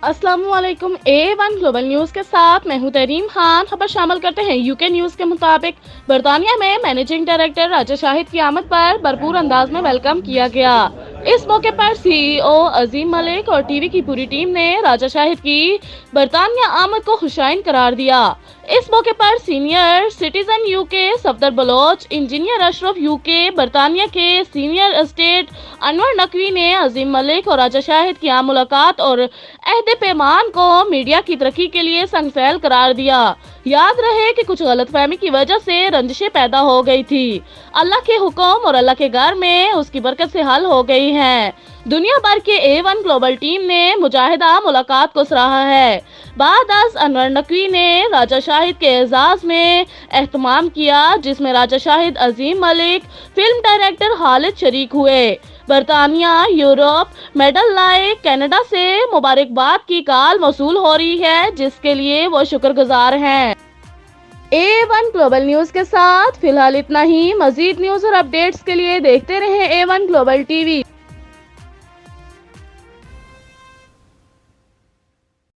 अस्सलाम वालेकुम। A1 global news के साथ मैं हूं तरीम खान। खबर शामिल करते हैं। यूके न्यूज़ के मुताबिक बरतानिया में मैनेजिंग डायरेक्टर राजा शाहिद की आमद पर भरपूर अंदाज में वेलकम किया गया। इस मौके पर CEO अजीम मलिक और टीवी की पूरी टीम ने राजा शाहिद की बरतानिया आमद को खुशाइन करार दिया। इस मौके पर senior citizen UK Safdar Baloch, engineer Ashraf UK, बरतानिया के सीनियर एस्टेट अनवर नकवी ने अजीम मलिक और राजा शाहिद की आम मुलाकात और अहद पैमान को मीडिया की तरक्की के लिए संगफैल करार दिया। याद रहे कि कुछ गलतफहमी की वजह से रंजिशें पैदा हो गई थी। अल्लाह के हुक्म और अल्लाह के घर में उसकी बरकत से हल हो गई हैं। दुनिया भर के A1 ग्लोबल टीम ने मुजाहिदा मुलाकात को सराहा है। बाद अनवर नकवी ने राजा शाहिद के एजाज में एहतमाम किया, जिसमें राजा शाहिद, अजीम मलिक, फिल्म डायरेक्टर खालिद शरीक हुए। बरतानिया, यूरोप मेडल लाए कनाडा से मुबारकबाद की कॉल मौसूल हो रही है, जिसके लिए वो शुक्रगुजार हैं। A1 ग्लोबल न्यूज़ के साथ फिलहाल इतना ही। मजीद न्यूज़ और अपडेट्स के लिए देखते रहें A1 ग्लोबल टीवी।